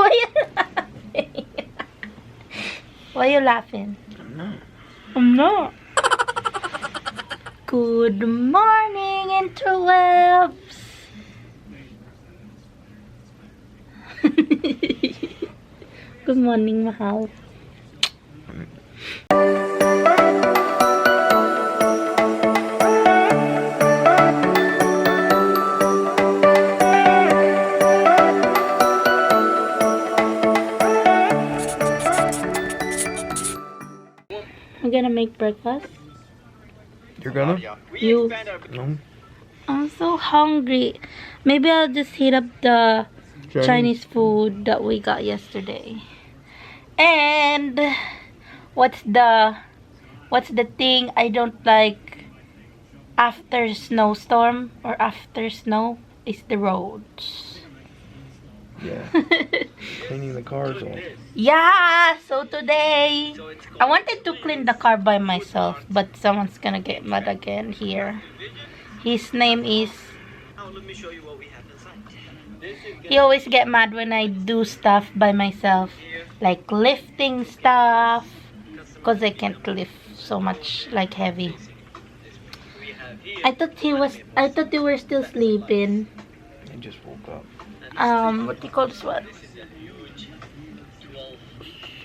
Why you laughing? Why you laughing? I'm not. Good morning, interwebs. Good morning, mahal. I'm gonna make breakfast. You're gonna? You. No. I'm so hungry. Maybe I'll just heat up the Chinese food that we got yesterday. And what's the thing I don't like after snowstorm or after snow is the roads. Yeah. Cleaning the cars off. Yeah, so today I wanted to clean the car by myself, but someone's gonna get mad again here. His name is... He always get mad when I do stuff by myself, like lifting stuff, because I can't lift so much, like heavy. I thought you were still sleeping. I just woke up. What do you call this one?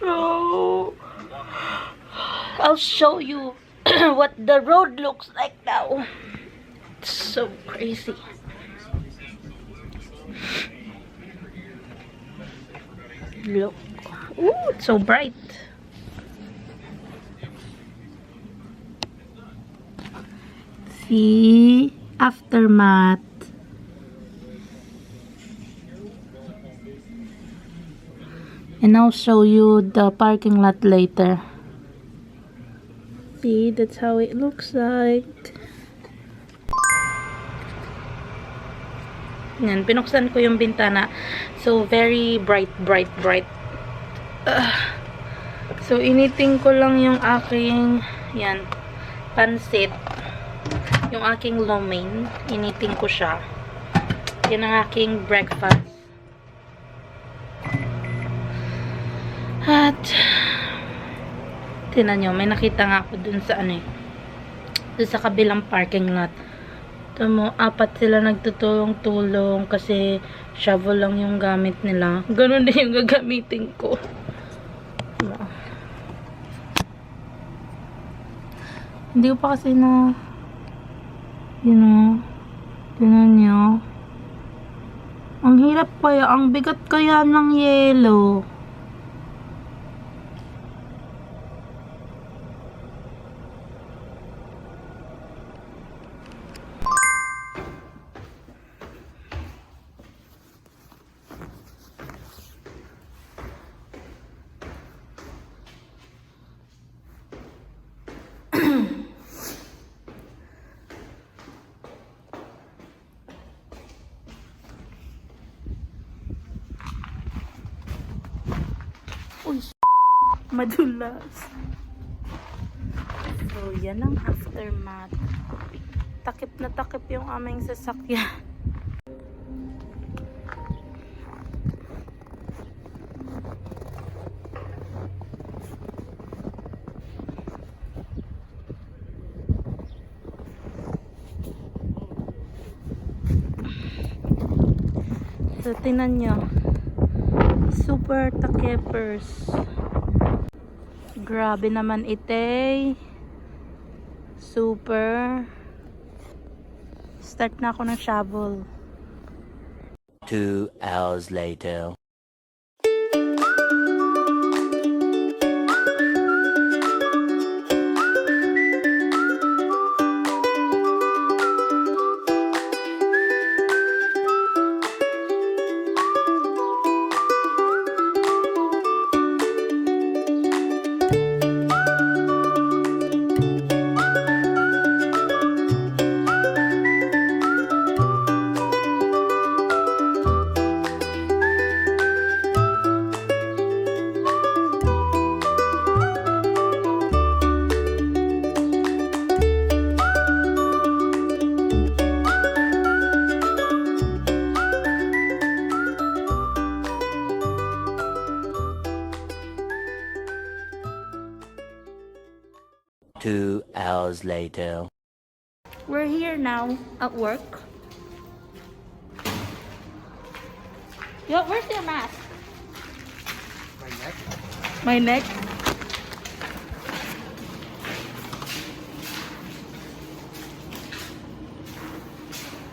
So I'll show you what the road looks like now. It's so crazy. Look. Ooh, it's so bright. See? Aftermath. And I'll show you the parking lot later. See, that's how it looks like. Yan, pinuksan ko yung bintana. So, very bright. So, initing ko lang yung aking, yan, pansit. Yung aking lo mein. Initing ko siya. Yan ang aking breakfast. At, tinan nyo, may nakita nga ako dun sa ano eh. Dun sa kabilang parking lot. Ito mo, 4 sila nagtutulong-tulong kasi shovel lang yung gamit nila. Ganun din yung gagamitin ko. Diba? Hindi ko pa kasi na, you know, tinan nyo. Ang hirap kaya, ang bigat kaya ng yelo. Uy, madulas. So, yan ang aftermath. Takip na takip yung aming sasakyan. So, tinan nyo. Super takipers. Grabe naman ite. Super. Start na ako ng shovel. 2 hours later. 2 hours later. We're here now at work. Yo, where's your mask? My neck. My neck.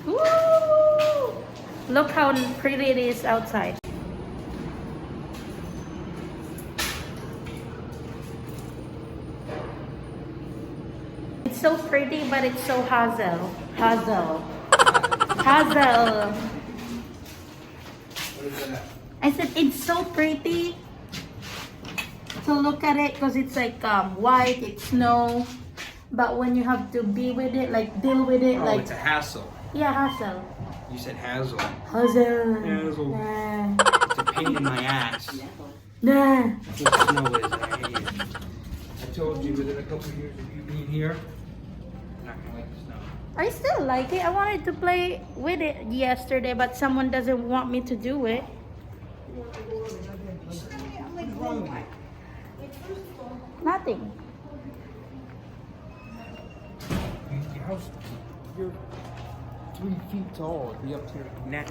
Woo! Look how pretty it is outside. It's so pretty, but it's so hassle. Hassle. Hassle. I said it's so pretty. So look at it, because it's like white, it's snow. But when you have to be with it, like deal with it, Oh, like it's a hassle. yeah, hassle. You said hassle. Hassle. Hassle. Nah. It's a pain in my ass. Nah. That's what snow is, and I hate it. I told you within a couple of years of you being here, you're not gonna like the snow. I still like it. I wanted to play with it yesterday, but someone doesn't want me to do it. What's wrong with you? Nothing. Your house, you're 3 feet tall. It'd be up to your neck.